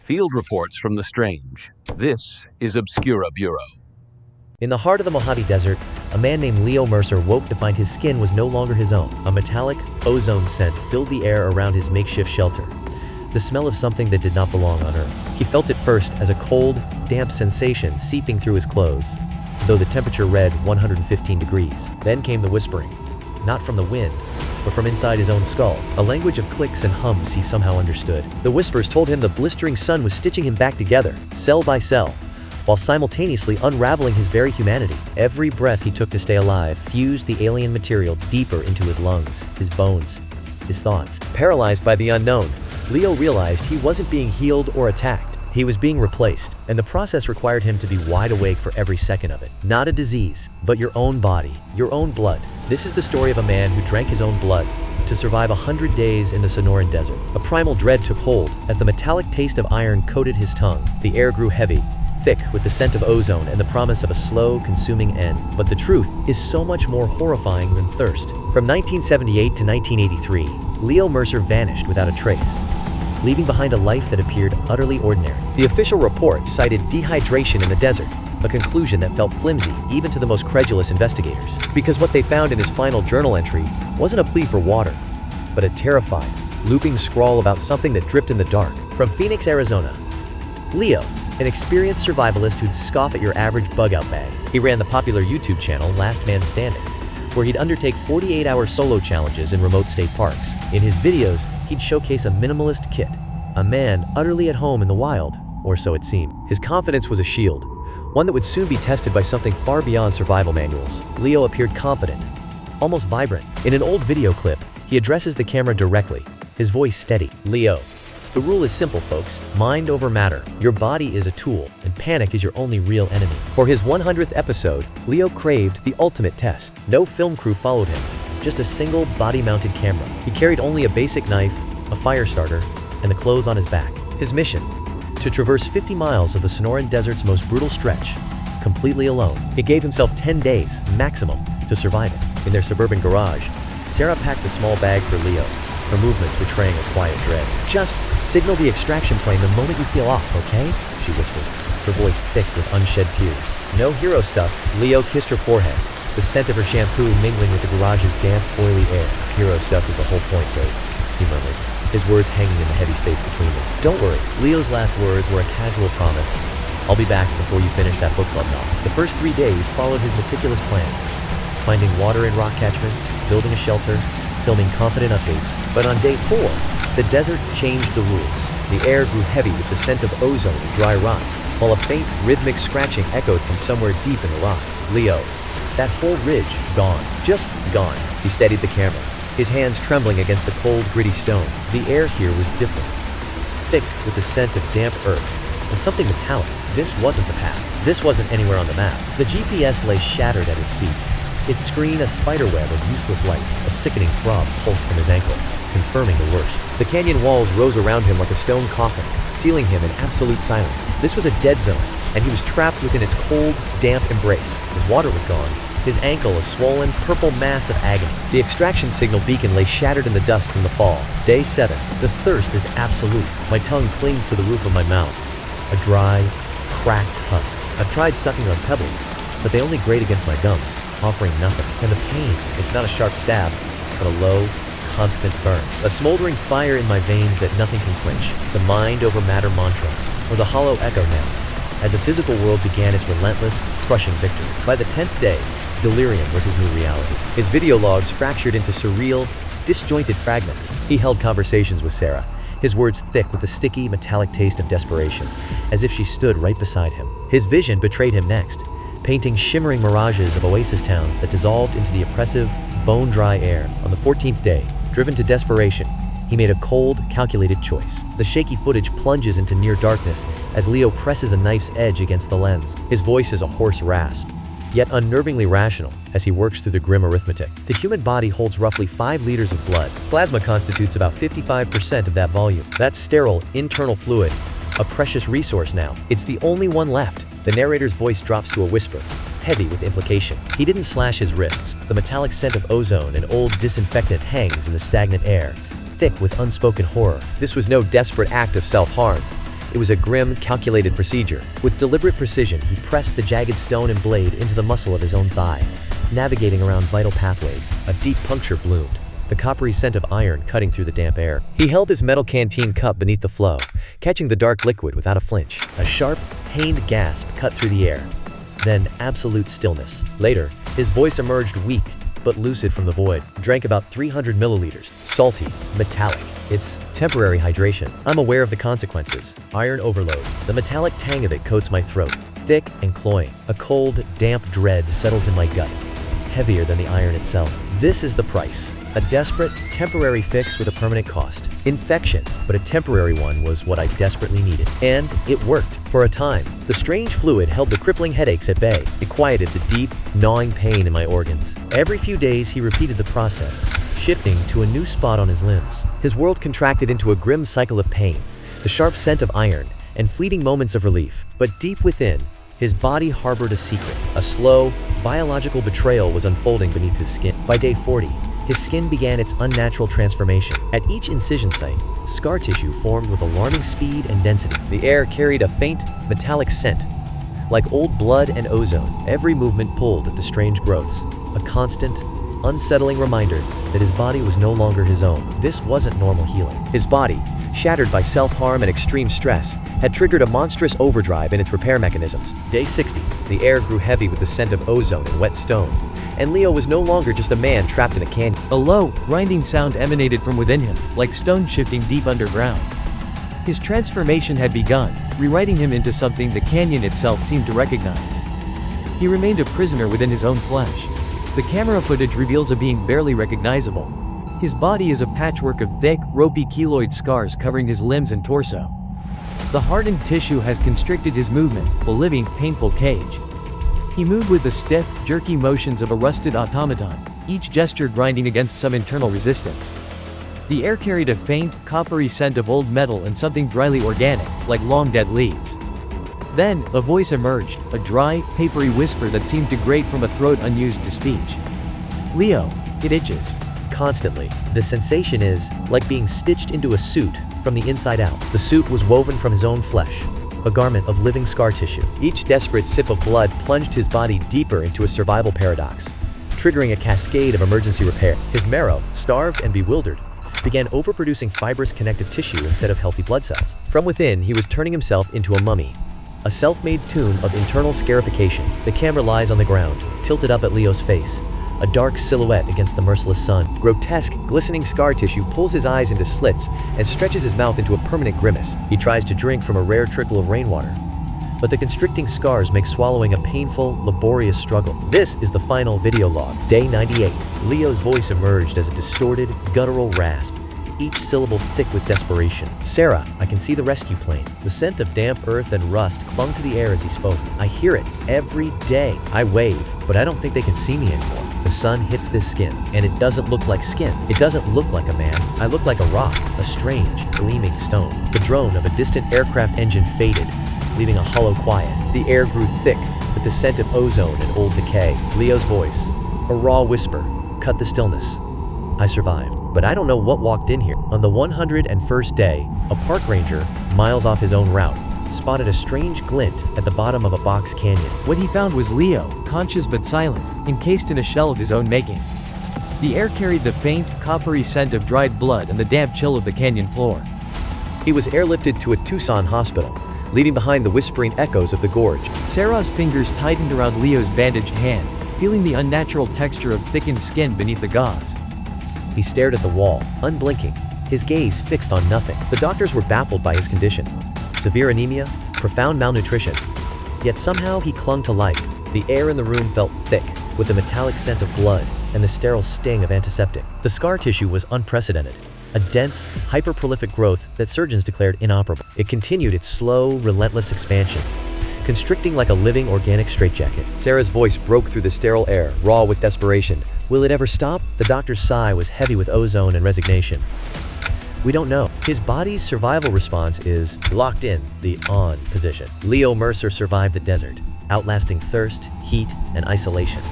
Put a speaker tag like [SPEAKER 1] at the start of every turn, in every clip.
[SPEAKER 1] Field reports from the strange. This is Obscura Bureau.
[SPEAKER 2] In the heart of the Mojave Desert, a man named Leo Mercer woke to find his skin was no longer his own. A metallic, ozone scent filled the air around his makeshift shelter. The smell of something that did not belong on Earth. He felt it first as a cold, damp sensation seeping through his clothes, though the temperature read 115 degrees. Then came the whispering, not from the wind, but from inside his own skull, a language of clicks and hums he somehow understood. The whispers told him the blistering sun was stitching him back together, cell by cell, while simultaneously unraveling his very humanity. Every breath he took to stay alive fused the alien material deeper into his lungs, his bones, his thoughts. Paralyzed by the unknown, Leo realized he wasn't being healed or attacked. He was being replaced, and the process required him to be wide awake for every second of it. Not a disease, but your own body, your own blood. This is the story of a man who drank his own blood to survive 100 days in the Sonoran Desert. A primal dread took hold as the metallic taste of iron coated his tongue. The air grew heavy, thick with the scent of ozone and the promise of a slow, consuming end. But the truth is so much more horrifying than thirst. From 1978 to 1983, Leo Mercer vanished without a trace, leaving behind a life that appeared utterly ordinary. The official report cited dehydration in the desert, a conclusion that felt flimsy even to the most credulous investigators, because what they found in his final journal entry wasn't a plea for water, but a terrified, looping scrawl about something that dripped in the dark. From Phoenix, Arizona, Leo, an experienced survivalist who'd scoff at your average bug-out bag. He ran the popular YouTube channel Last Man Standing, where he'd undertake 48-hour solo challenges in remote state parks. In his videos, he'd showcase a minimalist kit, a man utterly at home in the wild, or so it seemed. His confidence was a shield, one that would soon be tested by something far beyond survival manuals. Leo appeared confident, almost vibrant. In an old video clip, he addresses the camera directly, his voice steady. Leo, the rule is simple, folks. Mind over matter. Your body is a tool, and panic is your only real enemy. For his 100th episode, Leo craved the ultimate test. No film crew followed him, just a single body-mounted camera. He carried only a basic knife, a fire starter, and the clothes on his back. His mission? To traverse 50 miles of the Sonoran Desert's most brutal stretch, completely alone. He gave himself 10 days, maximum, to survive it. In their suburban garage, Sarah packed a small bag for Leo, her movements betraying a quiet dread. "Just signal the extraction plane the moment you feel off, okay?" she whispered, her voice thick with unshed tears. No hero stuff. Leo kissed her forehead, the scent of her shampoo mingling with the garage's damp, oily air. "Hero stuff is the whole point, babe," he murmured, his words hanging in the heavy space between them. "Don't worry." Leo's last words were a casual promise. "I'll be back before you finish that book club novel." The first 3 days followed his meticulous plan, finding water in rock catchments, building a shelter, filming confident updates. But on day 4, the desert changed the rules. The air grew heavy with the scent of ozone and dry rock, while a faint, rhythmic scratching echoed from somewhere deep in the rock. Leo, that whole ridge, gone. Just gone. He steadied the camera, his hands trembling against the cold, gritty stone. The air here was different, thick with the scent of damp earth and something metallic. This wasn't the path. This wasn't anywhere on the map. The GPS lay shattered at his feet, its screen a spiderweb of useless light. A sickening throb pulsed from his ankle, confirming the worst. The canyon walls rose around him like a stone coffin, sealing him in absolute silence. This was a dead zone, and he was trapped within its cold, damp embrace. His water was gone, his ankle a swollen, purple mass of agony. The extraction signal beacon lay shattered in the dust from the fall. Day 7. The thirst is absolute. My tongue clings to the roof of my mouth, a dry, cracked husk. I've tried sucking on pebbles, but they only grate against my gums, offering nothing. And the pain, it's not a sharp stab, but a low, constant burn. A smoldering fire in my veins that nothing can quench. The mind over matter mantra was a hollow echo now, as the physical world began its relentless, crushing victory. By the 10th day, delirium was his new reality. His video logs fractured into surreal, disjointed fragments. He held conversations with Sarah, his words thick with the sticky, metallic taste of desperation, as if she stood right beside him. His vision betrayed him next, painting shimmering mirages of oasis towns that dissolved into the oppressive, bone-dry air. On the 14th day, driven to desperation, he made a cold, calculated choice. The shaky footage plunges into near darkness as Leo presses a knife's edge against the lens. His voice is a hoarse rasp, yet unnervingly rational as he works through the grim arithmetic. The human body holds roughly 5 liters of blood. Plasma constitutes about 55% of that volume. That's sterile, internal fluid, a precious resource now. It's the only one left. The narrator's voice drops to a whisper, heavy with implication. He didn't slash his wrists. The metallic scent of ozone and old disinfectant hangs in the stagnant air, thick with unspoken horror. This was no desperate act of self-harm. It was a grim, calculated procedure. With deliberate precision, he pressed the jagged stone and blade into the muscle of his own thigh, navigating around vital pathways. A deep puncture bloomed, the coppery scent of iron cutting through the damp air. He held his metal canteen cup beneath the flow, catching the dark liquid without a flinch. A sharp, pained gasp cut through the air. Then absolute stillness. Later, his voice emerged weak but lucid from the void. Drank about 300 milliliters. Salty, metallic. It's temporary hydration. I'm aware of the consequences. Iron overload. The metallic tang of it coats my throat, thick and cloying. A cold, damp dread settles in my gut, heavier than the iron itself. This is the price. A desperate, temporary fix with a permanent cost. Infection, but a temporary one was what I desperately needed. And it worked. For a time, the strange fluid held the crippling headaches at bay. It quieted the deep, gnawing pain in my organs. Every few days, he repeated the process, shifting to a new spot on his limbs. His world contracted into a grim cycle of pain, the sharp scent of iron, and fleeting moments of relief. But deep within, his body harbored a secret. A slow, biological betrayal was unfolding beneath his skin. By day 40, his skin began its unnatural transformation. At each incision site, scar tissue formed with alarming speed and density. The air carried a faint, metallic scent, like old blood and ozone. Every movement pulled at the strange growths, a constant, unsettling reminder that his body was no longer his own. This wasn't normal healing. His body, shattered by self-harm and extreme stress, had triggered a monstrous overdrive in its repair mechanisms. Day 60, the air grew heavy with the scent of ozone and wet stone, and Leo was no longer just a man trapped in a canyon.
[SPEAKER 3] A low, grinding sound emanated from within him, like stone shifting deep underground. His transformation had begun, rewriting him into something the canyon itself seemed to recognize. He remained a prisoner within his own flesh. The camera footage reveals a being barely recognizable. His body is a patchwork of thick, ropey keloid scars covering his limbs and torso. The hardened tissue has constricted his movement, a living, painful cage. He moved with the stiff, jerky motions of a rusted automaton, each gesture grinding against some internal resistance. The air carried a faint, coppery scent of old metal and something dryly organic, like long-dead leaves. Then, a voice emerged, a dry, papery whisper that seemed to grate from a throat unused to speech. "Leo, it itches."
[SPEAKER 2] Constantly. The sensation is like being stitched into a suit from the inside out. The suit was woven from his own flesh, a garment of living scar tissue. Each desperate sip of blood plunged his body deeper into a survival paradox, triggering a cascade of emergency repair. His marrow, starved and bewildered, began overproducing fibrous connective tissue instead of healthy blood cells. From within, he was turning himself into a mummy, a self-made tomb of internal scarification. The camera lies on the ground, tilted up at Leo's face, a dark silhouette against the merciless sun. Grotesque, glistening scar tissue pulls his eyes into slits and stretches his mouth into a permanent grimace. He tries to drink from a rare trickle of rainwater, but the constricting scars make swallowing a painful, laborious struggle. This is the final video log. Day 98. Leo's voice emerged as a distorted, guttural rasp, each syllable thick with desperation. "Sarah, I can see the rescue plane." The scent of damp earth and rust clung to the air as he spoke. "I hear it every day." I wave, but I don't think they can see me anymore. The sun hits this skin, and it doesn't look like skin. It doesn't look like a man. I look like a rock, a strange, gleaming stone. The drone of a distant aircraft engine faded, leaving a hollow quiet. The air grew thick with the scent of ozone and old decay. Leo's voice, a raw whisper, cut the stillness. I survived, but I don't know what walked in here. On the 101st day, a park ranger, miles off his own route, spotted a strange glint at the bottom of a box canyon.
[SPEAKER 3] What he found was Leo, conscious but silent, encased in a shell of his own making. The air carried the faint, coppery scent of dried blood and the damp chill of the canyon floor.
[SPEAKER 2] He was airlifted to a Tucson hospital, leaving behind the whispering echoes of the gorge.
[SPEAKER 3] Sarah's fingers tightened around Leo's bandaged hand, feeling the unnatural texture of thickened skin beneath the gauze.
[SPEAKER 2] He stared at the wall, unblinking, his gaze fixed on nothing. The doctors were baffled by his condition. Severe anemia, profound malnutrition. Yet somehow he clung to life. The air in the room felt thick, with the metallic scent of blood and the sterile sting of antiseptic. The scar tissue was unprecedented, a dense, hyper-prolific growth that surgeons declared inoperable. It continued its slow, relentless expansion, constricting like a living organic straitjacket. Sarah's voice broke through the sterile air, raw with desperation. Will it ever stop? The doctor's sigh was heavy with ozone and resignation. We don't know. His body's survival response is locked in, the on position. Leo Mercer survived the desert, outlasting thirst, heat, and isolation.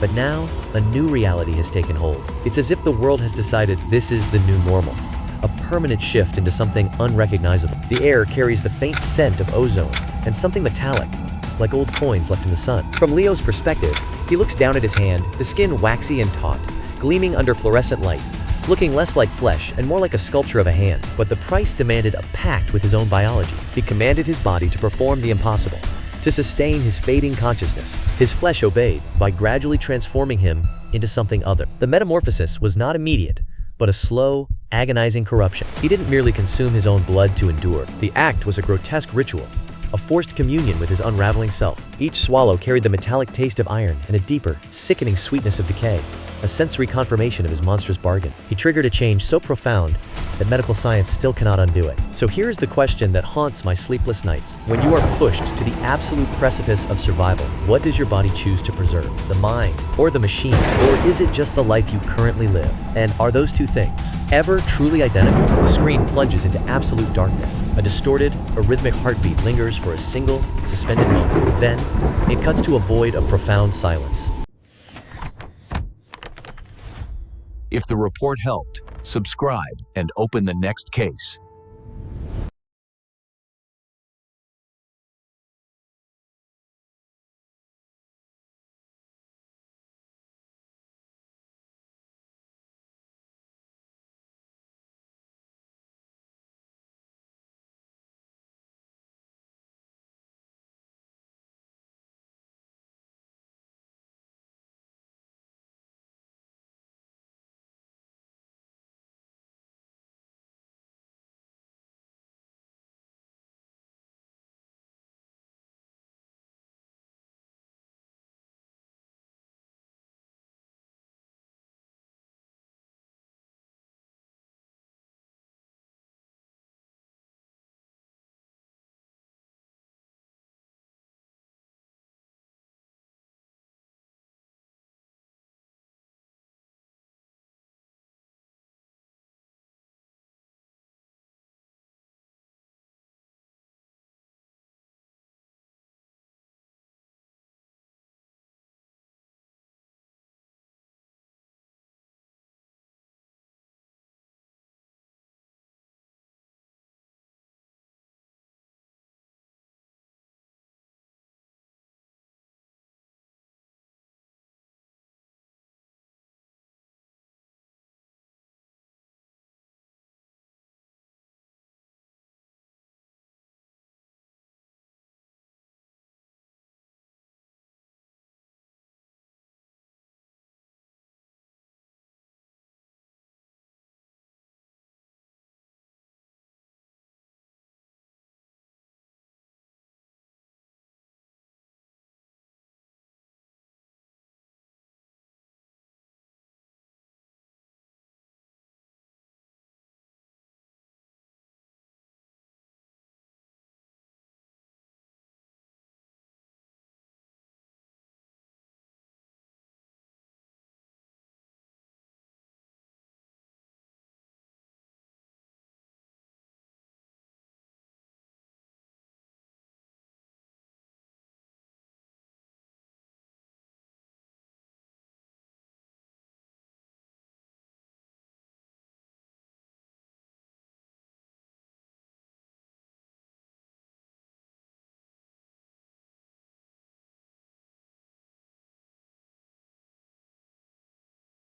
[SPEAKER 2] But now, a new reality has taken hold. It's as if the world has decided this is the new normal. a permanent shift into something unrecognizable. The air carries the faint scent of ozone and something metallic, like old coins left in the sun. From Leo's perspective, he looks down at his hand, the skin waxy and taut, gleaming under fluorescent light, looking less like flesh and more like a sculpture of a hand. But the price demanded a pact with his own biology. He commanded his body to perform the impossible, to sustain his fading consciousness. His flesh obeyed by gradually transforming him into something other. The metamorphosis was not immediate, but a slow, agonizing corruption. He didn't merely consume his own blood to endure. The act was a grotesque ritual, a forced communion with his unraveling self. Each swallow carried the metallic taste of iron and a deeper, sickening sweetness of decay, a sensory confirmation of his monstrous bargain. He triggered a change so profound that medical science still cannot undo it. So here's the question that haunts my sleepless nights. When you are pushed to the absolute precipice of survival, what does your body choose to preserve? The mind or the machine? Or is it just the life you currently live? And are those two things ever truly identical? The screen plunges into absolute darkness. A distorted, arrhythmic heartbeat lingers for a single, suspended moment. Then, it cuts to a void of profound silence.
[SPEAKER 1] If the report helped, subscribe and open the next case.